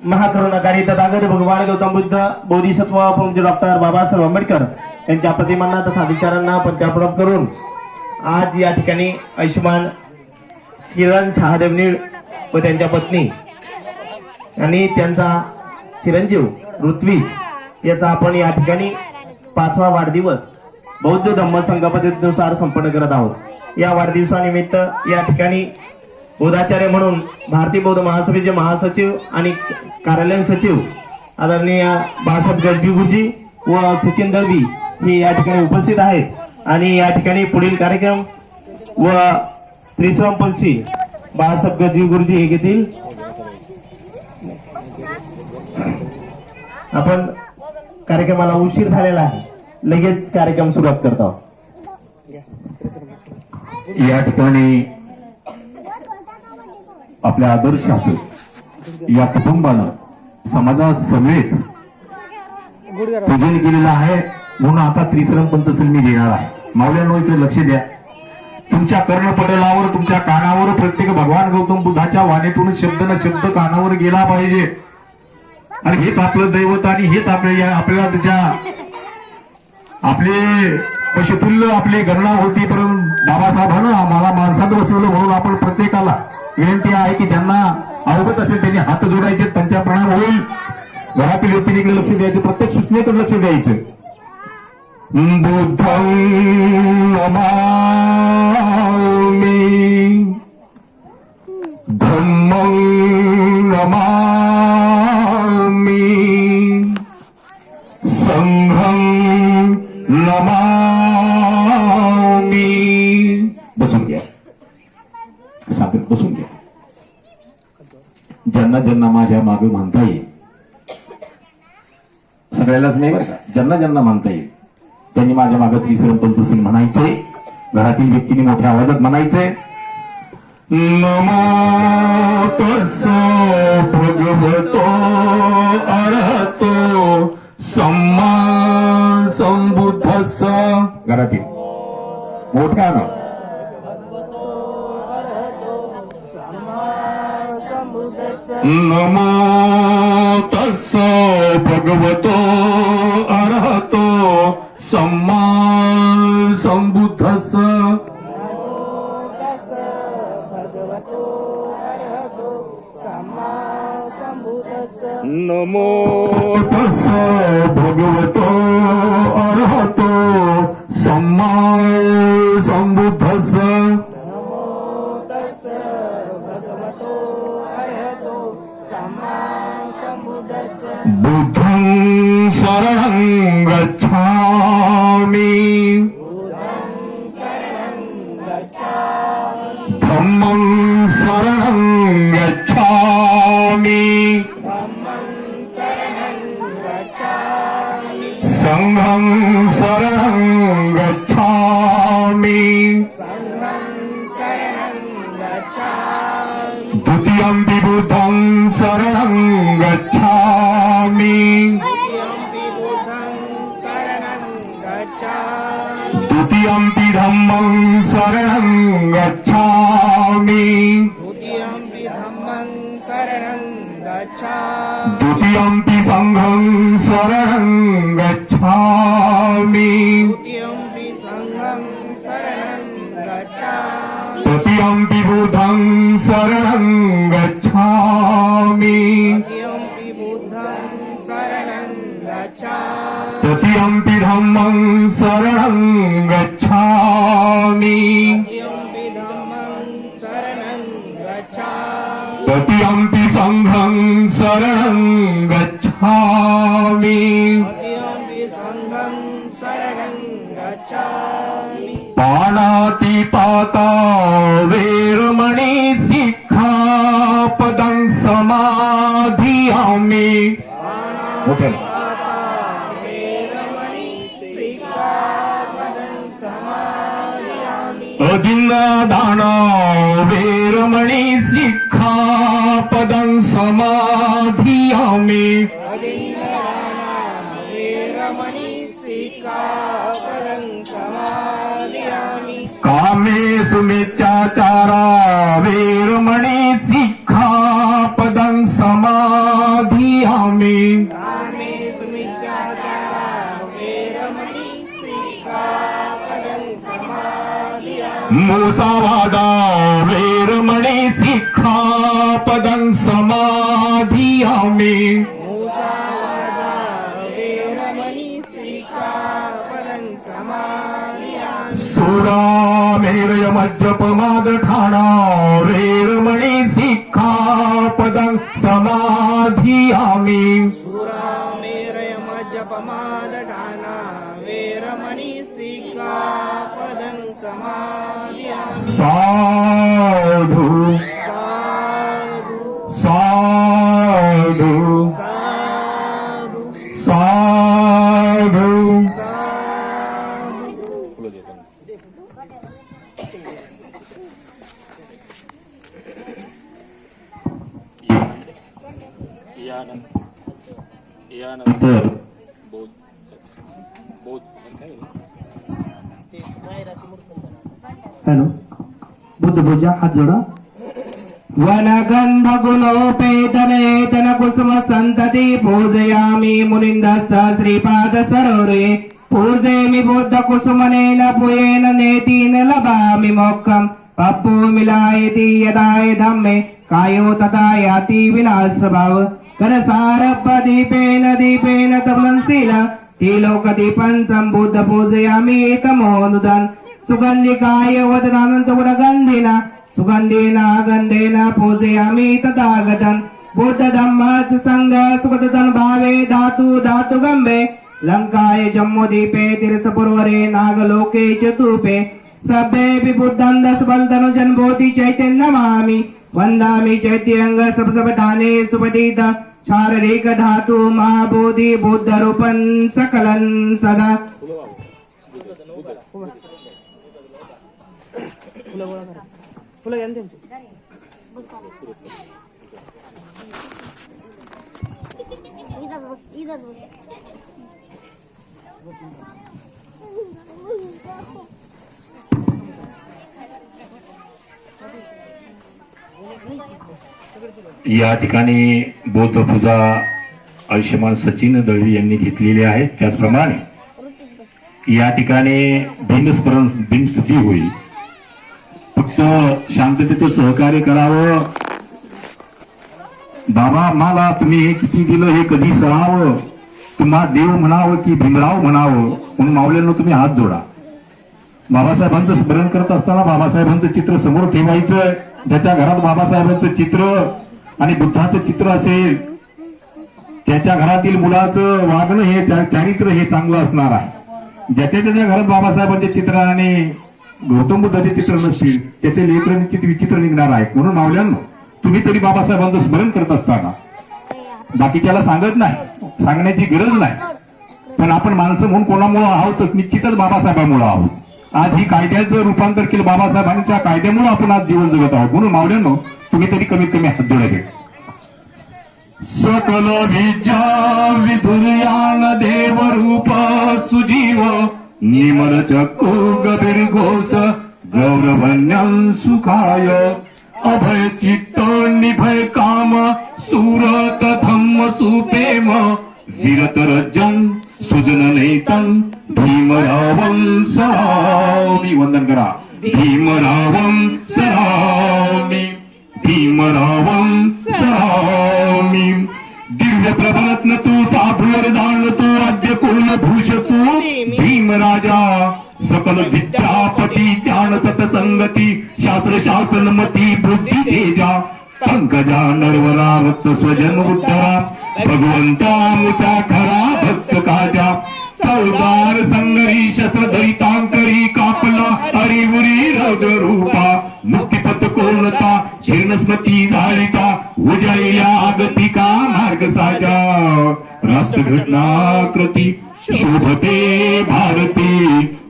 महाकरुणाकारी तथागत भगवान गौतम बुद्ध बोधिसत्व पूज्य डॉक्टर बाबासाहेब आंबेडकर यांच्या प्रतिमांना तथा विचारांना प्रत्यारोप करून आज या ठिकाणी आयुष्यमान किरण शहादेवनीळ व त्यांच्या पत्नी आणि त्यांचा चिरंजीव ऋत्विज याचा आपण या ठिकाणी 5वा वाढदिवस बौद्ध धम्म संघ पद्धतीनुसार संपन्न करत आहोत। या वाढदिवसानिमित्त या ठिकाणी बोधाचार्य म्हणून भारतीय बौद्ध महासभेचे महासचिव आणि कार्यालयीन सचिव आदरणीय बाळासाहेब गजबी गुरुजी व सचिन दळवी हे या ठिकाणी उपस्थित आहेत आणि या ठिकाणी पुढील कार्यक्रम व त्रिसंपंशी बाळासाहेब गजबी गुरुजी हे घेतील। आपण कार्यक्रमाला उशीर झालेला आहे, लगेच कार्यक्रम सुरुवात करतो। या ठिकाणी आपल्या आदर्शाचं या कुटुंबानं समाजासमेत पूजन केलेलं आहे, म्हणून आता त्रिसरम पंचशील मी घेणार आहे। माऊल्यांनो इथे लक्ष द्या, तुमच्या कर्णपटलावर तुमच्या कानावर प्रत्येक भगवान गौतम बुद्धाच्या वाणीतून शब्द न शब्द कानावर गेला पाहिजे आणि हेच आपलं दैवत आणि हेच आपल्याला त्याच्या आपले पशुतुल्य आपली गणना होती। परंतु बाबासाहेबांना आम्हाला माणसात बसवलं म्हणून आपण प्रत्येकाला विनंती आहे की ज्यांना अवगत असेल त्यांनी हात जोडायचे, त्यांच्या प्रणाम होईल। घरातील व्यक्तीकडे लक्ष द्यायचं, प्रत्येक सूचनेकडे लक्ष द्यायचं। बुद्धं नमामि धम्मं नमामि संघं नमामि। बसून घ्या, साधक बसून घ्या। ज्यांना ज्यांना माझ्या मागे मानता येईल, सगळ्यालाच नाही बरं का, ज्यांना ज्यांना मानता येईल त्यांनी माझ्या मागे त्रिसरम पंचशील म्हणायचे। घरातील व्यक्तीने मोठ्या आवाजात म्हणायचे, नमो तस्सै भगवतो अरहतो सम्मा संबुद्धस्स। घरातील मोठ्यानं नमो तस्सै भगवतो अरहतो सम्मा संबुद्धस्स। नमो तस्सै भगवतो अरहतो सम्मा संबुद्धस्स। बुद्धं शरणं गच्छामि धम्मं शरणं गच्छामि संघं शरणं गच्छामि द्वितीयंपि बुद्धं शरणं गच्छामि द्वितीयंपि धम्मं शरणं गच्छामि द्वितीयंपि संघं शरणं गच्छामि तृतीयंपि बुद्धं शरणं गच्छामि तृतीयंपि धम्मं शरणं गच्छामि तृतीयंपि संघं शरणं गच्छामि पाणातिपाता वेरमणि सिक्खापदं समाधियामि। अदिन्नदाना वेरमणि सिक्खापदं समाधियामि। कामेषु मिथ्याचारा वेरमणि सिक्खापदं समाधियामि। मुसावादा वेरमणि सिक्खापदं समाधियामि सुरामेरय मज्जपमादठाणा वेरमणि सिक्खापदं समाधियामि साधु साधु साधु यानंतर हॅलो बुद्ध पूजा हात जोडा वनगंध गुणोपेतनेतन कुसुम संतती पूजयामि मुनिंदस्ස श्रीपाद सरोरे पूजयामि बुद्ध कुसुमनेन पुयेन नेतीन लभामि मोक्षं पप्पो मिलायति यदाय धम्मे कायो तथा याति विनाशभाव करसारप दीपेन दीपेन तपनशील तिलोकदीपं संबुद्ध पूजयामि तमोनुदन् सुगंधिकाय वदनानंत गुणगंधिना सुगंधेना गंधेन पूजयामि तथागतं बुद्ध धम्मच संग सुगतन भावे धातु धातु गंभे लंकाय जम्मूदीपे तिरसपुरवरे नागलोके चतुपे सभ्ये बुद्धं दस बलधनु जन्मोति चैतन्य नमामि वंदामि चैत्यंग सबसबधाने सुपतित शारीरिक धातु महाबोधि बुद्ध रूपं सकलं सदा फुलं घ्या ना त्यांची या ठिकाणी बौद्ध पूजा आयुष्यमान सचिन दळवी यांनी घेतलेली आहे. त्याचप्रमाणे या ठिकाणी बिनस्मरण बिनस्तुती होईल. फक्त शांततेचं सहकार्य करावं. बाबा मला तुम्ही हे किती दिलं हे कधी सरावं. तुम्हा देव म्हणावं की भीमराव म्हणावं म्हणून मावल्यांना तुम्ही हात जोडा. बाबासाहेबांचं स्मरण करत असताना बाबासाहेबांचं चित्र समोर ठेवायचं. ज्याच्या घरात बाबासाहेबांचं चित्र आणि बुद्धाचं चित्र असेल त्याच्या घरातील मुलाचं वागणं हे चारित्र्य हे चांगलं असणार आहे. ज्याच्या त्याच्या घरात बाबासाहेबांचे चित्र आणि गौतम बुद्धाचे चित्र नसतील त्याचे लेकर निश्चित विचित्र निघणार आहेत. म्हणून मावल्यांनो तुम्ही तरी बाबासाहेबांचं स्मरण करत असताना बाकीच्याला सांगत नाही, सांगण्याची गरज नाही, पण आपण माणसं म्हणून कोणामुळे आहोत तर निश्चितच बाबासाहेबांमुळे आहोत. आज ही कायद्याचं रूपांतर केलं बाबासाहेबांच्या कायद्यामुळे आपण आज जीवन जगत आहोत. म्हणून मावल्यांनो तुम्ही तरी कमीत कमी हात जोडायचे. सकल विद्या विधुर्यान देव रूप सुजीव निमल चक्कु गभीर घोष गौरवन्यं सुखाय अभय चित्त निभय काम सुरत धम्म सुप्रेम विरत रजन सुजन नैतं भीमरावं सरामि. वंदन करा. भीमरावं सरामि भीमरावं सरामि. दिव्य प्रभरत्न तू साधु वरदान तू आद्य कुलभूष तू भीमराजा सकल विद्यापती ज्ञान सतसंगती शास्त्र शासन मती बुद्धी तेजा पंकजा नरवरा रक्त स्वजन उद्धरा भगवंता मुचा खरा भक्त काजा चौदार संगरी शस्त्रधरी तांकरी कापला हरिमुरी रौद्र रूपा मुक्तिपथ कोणता जीर्णस्मती झालिता उजळल्या आगतिका मार्ग साजा राष्ट्रघटनाकृती शोभते भारती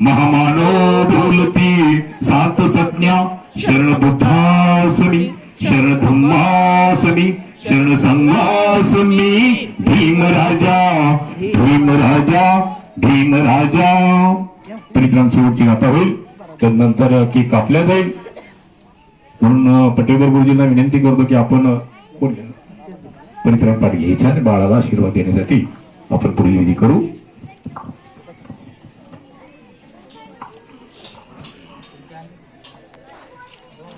महामानव बोलती सात संज्ञा शरण बुद्धासनी शरण धम्मासनी शरण संघासनी भीमराजा भीमराजा भीमराजा. परिक्रम शेवटची गाथा होईल त्यानंतर केक कापल्या जाईल. म्हणून पटेलकर गुरुजींना विनंती करतो की आपण परिक्रम पाठ घ्यायचा आणि बाळाला आशीर्वाद देण्यासाठी आपण पुढील विधी करू.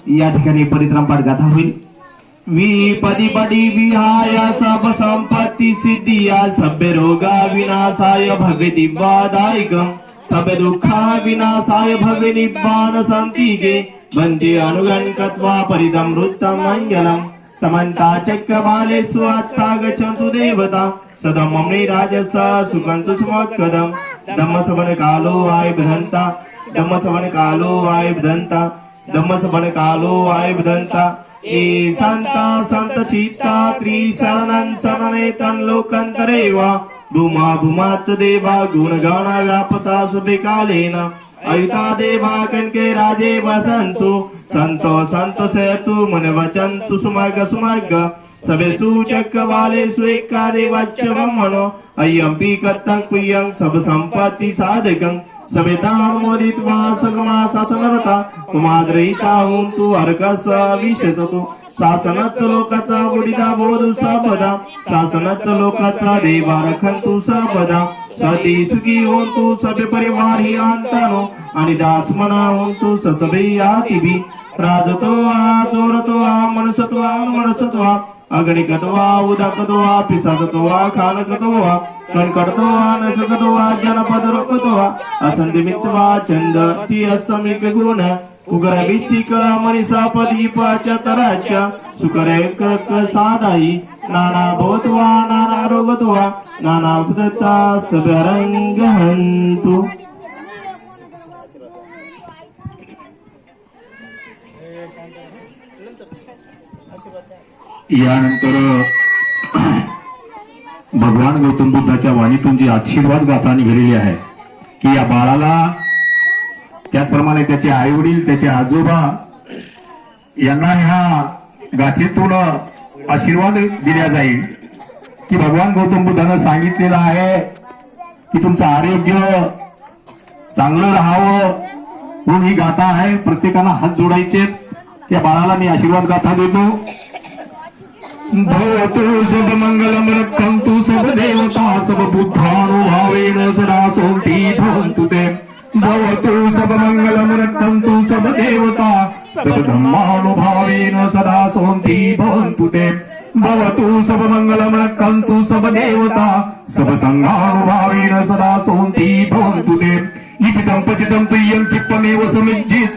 या ठिकाणी परित्राम पाठ गाथा होईल. विपदी पदी विहाय सब संपत्ती सिद्धिया सभ्य रोगा विनाशाय भगवती वादायकम सब दुःखा विनाशाय भवे निब्बान संतिके वंदे अनुगणकत्वा परिदमृतं मंगलम समन्ता चक्रवाले स्वात्ता गच्छन्तु देवता सदममने राजसा सुखन्तु सुमक्कदम धम्म सवन कालो आय बधंता धम्म सवन कालो आय बधंता धम्म सवन कालो आय बधंता ए संता संत चित्ता त्रिशरणं शरणेतं लोकंतरेवा भूमा भूमाच देवा गुणगाना व्यापता सबे कालेन अयुता देवा कनके राजे वसंतु संतो संतो सेतु मन वचंतु सुमग सुमग सबे सूचक वाले स्वेका देवाच्च मनो अय्यंपि कत्तं कुयं सब संपत्ति साधकं सबे दान मोदित्वा सगमा शासनरता कुमाद्रहिता होंतु अर्कस विशेषतु शासनच लोकाचा बुडिदा बोधु सबदा शासनच लोकाचा देवा रखंतु सबदा सती सुखी होंतु सबे परिवार ही अंतनो आणि दास मना होंतु ससबे आतिबी राजतो आ चोरतो आ मनसतो आ मनसतो आ अगणिकतो आ उदाकतो आ पिसाकतो आ खानकतो आ कणकटतो आ नककतो आ जनपद रोकतो आ असंधिमित्वा चंद ती असमिक गुण उग्र विचिक मनीषा पदीपाच्या तराच्या सुकरे क्रक साधाई नाना भवत्वा नाना रोगत्वा नाना भूतता सबरंग हंतु. यानंतर भगवान गौतम बुद्धाच्या वाणीतून जी आशीर्वाद गाथा निघालेली आहे की या बाळाला त्याचप्रमाणे त्याचे आई वडील त्याचे आजोबा यांना ह्या गाथेतून आशीर्वाद दिला जाईल की भगवान गौतम बुद्धानं सांगितलेलं आहे की तुमचं आरोग्य चांगलं राहावं म्हणून ही गाथा आहे. प्रत्येकाला हात जोडायचे. त्या बाळाला मी आशीर्वाद गाथा देतो. भवतु सब मंगलम रक्षन्तु सब देवता सब बुद्धानुभावेन सदा सोंती भवन्तु ते भवतु सब मंगलम रक्षन्तु सब देवता सब धर्मानुभावेन सदा सोंती भवन्तु ते भवतु सब मंगलम रक्षन्तु सब देवता सब संघानुभावेन सदा सोंती भवन्तु ते इचितं पतितं प्रियं किप्पमेव समिज्जित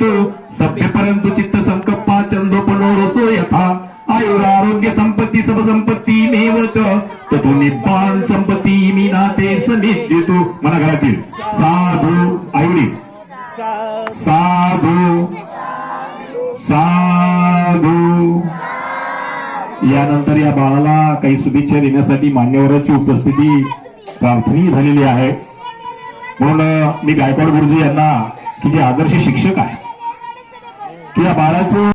सभ्य परन्तु चित्त संकप्पा चंदोपनोरसो यथा आयुरारोग्य संपत्ती सब संपत्ती मेवच ततु निब्बान संपत्ती मीनाते सनिज्जितु. मना घरातील साधू आयुरी साधू साधू. यानंतर या बाळाला काही शुभेच्छा देण्यासाठी मान्यवरांची उपस्थिती प्रार्थनीय झालेली आहे. म्हणून मी गायकवाड गुरुजी यांना की जे आदर्श शिक्षक आहे की या बाळाचं